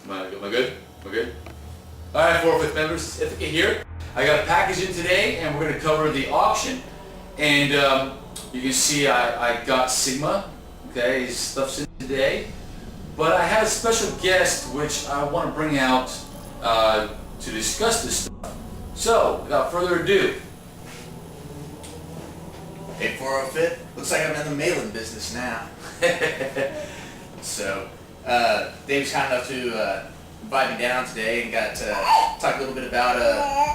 Am I good? We're good? Alright, 4/5 members, it's Ithaca here. I got a package in today and we're going to cover the auction. And you can see I got Sigma, okay, his stuff's in today. But I have a special guest which I want to bring out to discuss this stuff. So, without further ado. Hey, 405, looks like I'm in the mailing business now. So, Dave's kind enough to invite me down today and got to talk a little bit about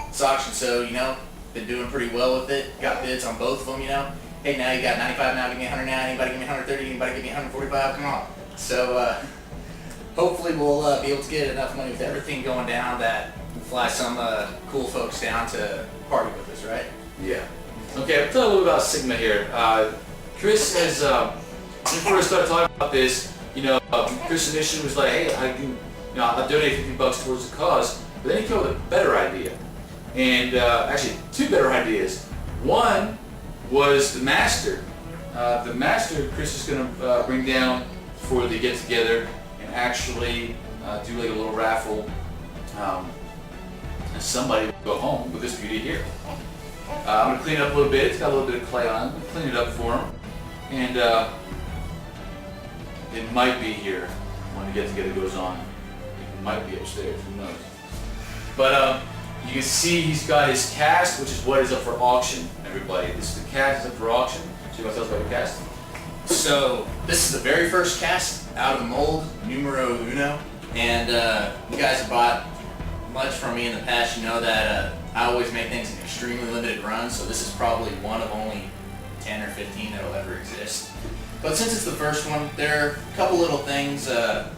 this auction. So, you know, been doing pretty well with it. Got bids on both of them, you know. Hey, now you got 95, now give me 100 now. Anybody give me 130, anybody give me 145, come on. So, hopefully we'll be able to get enough money with everything going down that we'll fly some cool folks down to party with us, right? Yeah. Okay, I'll tell you a little about Sigma here. Chris has, when we first started talking about this, you know, Chris initially was like, hey, I'll donate 50 bucks towards the cause, but then he came up with a better idea. And actually, two better ideas. One was the Master. The Master Chris is going to bring down for the get-together and actually do like a little raffle. And somebody will go home with this beauty here. I'm going to clean it up a little bit. It's got a little bit of clay on it. I'm going to clean it up for him. And it might be here when the get-together goes on. It might be upstairs. Who knows? But you can see he's got his cast, which is what is up for auction, everybody. This is the cast that's up for auction. So you want to tell us about your cast? So this is the very first cast out of the mold, numero uno. And you guys have bought much from me in the past. You know that I always make things in extremely limited runs, so this is probably one of only 10 or 15 that will ever exist. But since it's the first one, there are a couple little things, a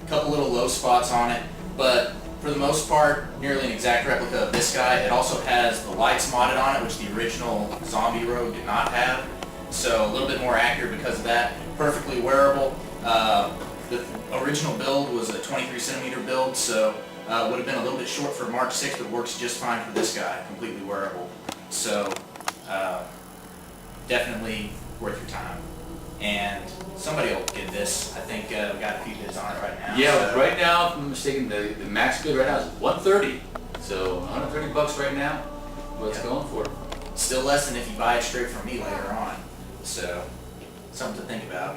couple little low spots on it, but for the most part, nearly an exact replica of this guy. It also has the lights modded on it, which the original Zombie Rogue did not have, so a little bit more accurate because of that. Perfectly wearable. The original build was a 23 centimeter build, so would have been a little bit short for Mark 6, but works just fine for this guy, completely wearable. So, definitely worth your time. And somebody will get this. I think we got a few bids on it right now. Yeah, so. Right now, if I'm mistaken, the max bid right now is 130. So 130 bucks right now. What's going for? Still less than if you buy it straight from me later on. So, something to think about.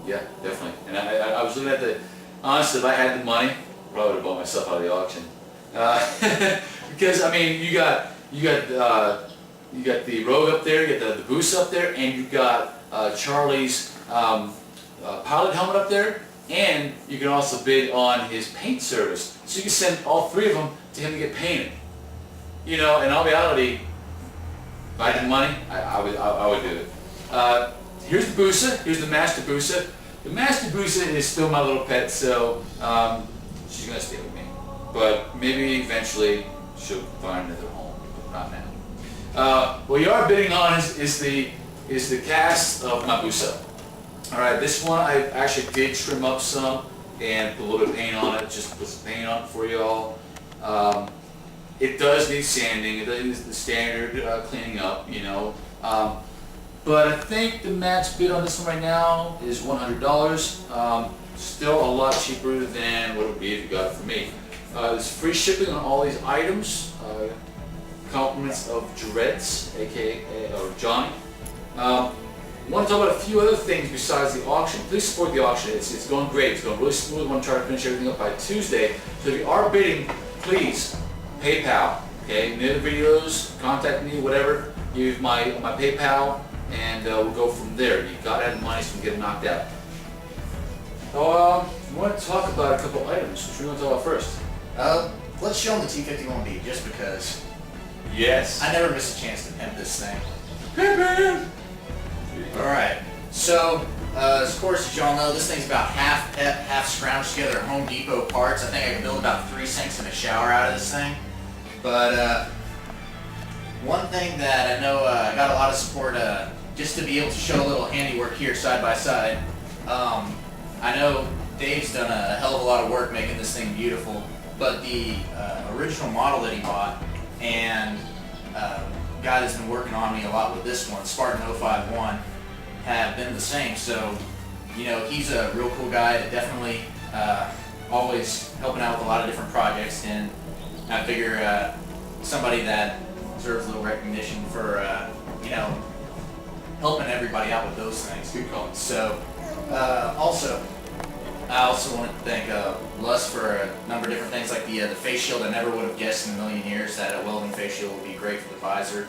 Yeah, definitely. And I was looking at the, honestly, if I had the money, I probably would have bought myself out of the auction. Because I mean, you got the Rogue up there, you got the Boost up there, and you got Charlie's pilot helmet up there, and you can also bid on his paint service. So you can send all three of them to him to get painted. You know, in all reality, if I had the money, I would do it. Here's the Busa. Here's the Master Busa. The Master Busa is still my little pet, so she's gonna stay with me. But maybe eventually she'll find another home, but not now. What you are bidding on is the cast of my Busa. All right, this one I actually did trim up some and put a little bit of paint on it. Just put some paint on it for y'all. It does need sanding. It does need the standard cleaning up, you know. But I think the max bid on this one right now is $100. Still a lot cheaper than what it would be if you got it from me. There's free shipping on all these items. Compliments of Dreads, aka or Johnny. I want to talk about a few other things besides the auction. Please support the auction. It's going great. It's going really smooth. I want to try to finish everything up by Tuesday. So if you are bidding, please PayPal. Okay, near the videos, contact me, whatever. Use my PayPal. And we'll go from there. You gotta have the money so you can get it knocked out. I want to talk about a couple items. Which we want to talk about first? Let's show them the T51B just because. Yes. I never miss a chance to pimp this thing. Pimpin'! Alright, so of course, as y'all know, this thing's about half pep, half scrounged together at Home Depot parts. I think I can build about 3 sinks and a shower out of this thing. But one thing that I know I got a lot of support just to be able to show a little handiwork here side by side. I know Dave's done a hell of a lot of work making this thing beautiful, but the original model that he bought and guy that's been working on me a lot with this one, Spartan 051, have been the same. So, you know, he's a real cool guy that definitely always helping out with a lot of different projects, and I figure somebody that deserves a little recognition for helping everybody out with those things. Good call. So I also want to thank Lus for a number of different things, like the face shield. I never would have guessed in a million years that a welding face shield would be great for the visor.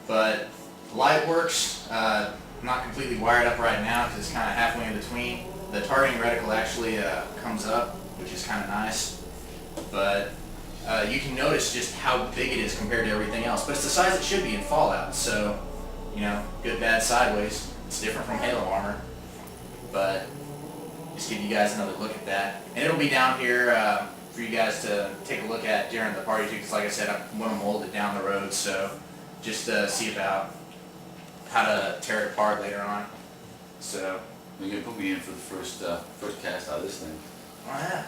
But the light works. I'm not completely wired up right now because it's kind of halfway in between. The targeting reticle actually comes up, which is kind of nice. But you can notice just how big it is compared to everything else. But it's the size it should be in Fallout. So, good, bad, sideways. It's different from Halo armor. But just give you guys another look at that. And it'll be down here for you guys to take a look at during the party too, because like I said, I want to mold it down the road, so just see about how to tear it apart later on. So You're going to put me in for the first cast out of this thing. oh yeah.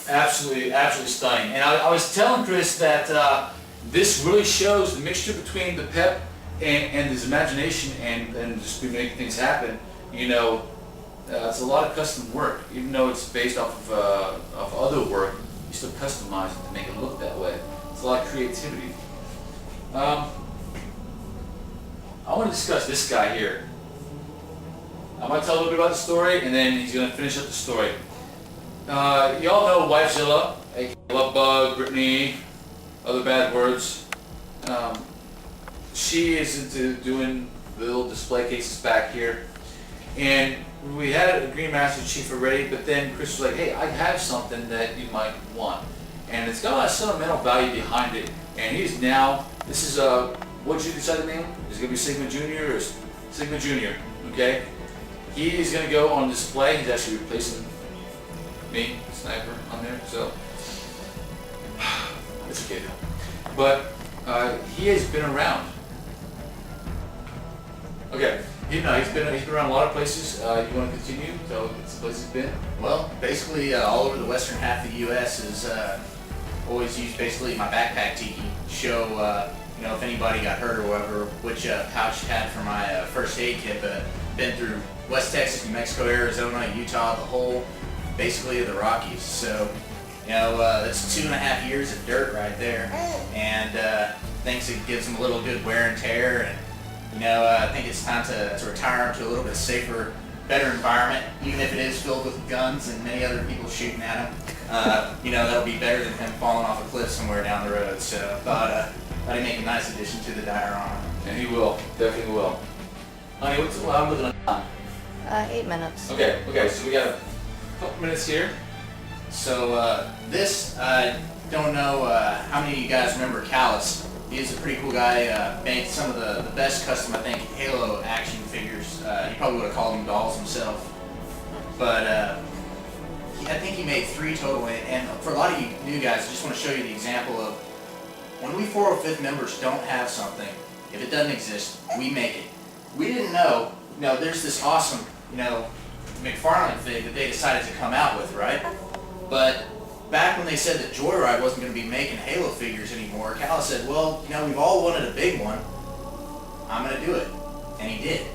Absolutely, absolutely stunning. And I was telling Chris that this really shows the mixture between the pep and his imagination and just making things happen. It's a lot of custom work. Even though it's based off of other work, you still customize it to make it look that way. It's a lot of creativity. I want to discuss this guy here. I'm going to tell a little bit about the story, and then he's going to finish up the story. Y'all know Wifezilla, aka Love Bug, Brittany, other bad words. She is into doing the little display cases back here. And we had a Green Master Chief already, but then Chris was like, hey, I have something that you might want. And it's got a lot of sentimental value behind it. And he's now, this is, what did you decide to name him? Is it going to be Sigma Junior or Sigma Junior? Okay? He is going to go on display. He's actually replacing me, Sniper, on there. So, it's okay though. But he has been around. Okay. He's been around a lot of places. You want to continue? Tell us the place he's been? Well, basically all over the western half of the U.S. is always used basically my backpack tiki to show, if anybody got hurt or whatever, which pouch had for my first aid kit. But been through West Texas, New Mexico, Arizona, Utah, the whole, basically of the Rockies. So, that's 2.5 years of dirt right there. And thinks it gives them a little good wear and tear. And I think it's time to retire him to a little bit safer, better environment, even if it is filled with guns and many other people shooting at him. That'll be better than him falling off a cliff somewhere down the road. So thought he'd make a nice addition to the diorama. And he will, definitely will. Honey, I'm looking at time. 8 minutes. Okay, so we got a couple minutes here. So this, I don't know how many of you guys remember Callus. He's a pretty cool guy, made some of the best custom, I think, Halo action figures. He probably would have called them dolls himself. But I think he made 3 total, and for a lot of you new guys, I just want to show you the example of when we 405th members don't have something, if it doesn't exist, we make it. We didn't know, there's this awesome, McFarlane fig that they decided to come out with, right? But back when they said that Joyride wasn't going to be making Halo figures anymore, Callus said, well, we've all wanted a big one. I'm going to do it. And he did.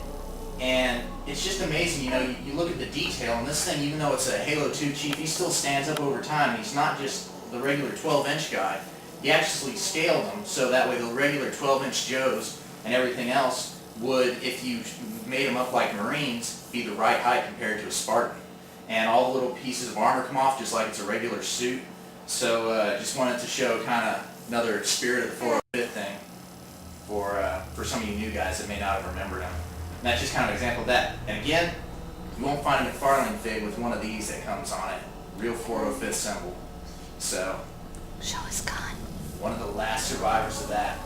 And it's just amazing, you look at the detail, and this thing, even though it's a Halo 2 Chief, he still stands up over time. He's not just the regular 12-inch guy. He actually scaled them so that way the regular 12-inch Joes and everything else would, if you made them up like Marines, be the right height compared to a Spartan. And all the little pieces of armor come off just like it's a regular suit. So just wanted to show kind of another spirit of the 405th thing for some of you new guys that may not have remembered him. And that's just kind of an example of that. And again, you won't find a McFarlane fig with one of these that comes on it. Real 405th symbol. So, Show his gun. one of the last survivors of that.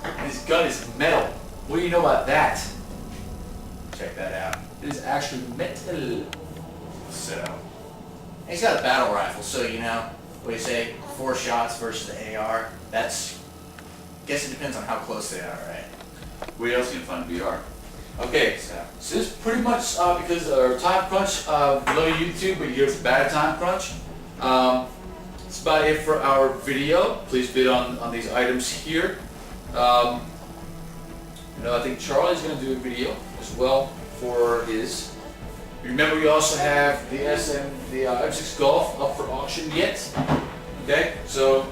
And his gun is metal. What do you know about that? Check that out. It is actually metal. So, and he's got a battle rifle, so what do you say, 4 shots versus the AR, that's, guess it depends on how close they are, right? Where else can you find VR? Okay, So, so this is pretty much because of our time crunch. We love YouTube, but here's a bad time crunch. That's about it for our video. Please bid on these items here. I think Charlie's going to do a video as well for his Remember, we also have the M6 Golf up for auction yet. Okay, so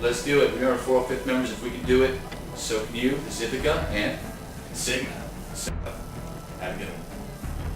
let's do it. Remember, 405th members, if we can do it, so can you, Pacifica, and Sigma. So, have a good one.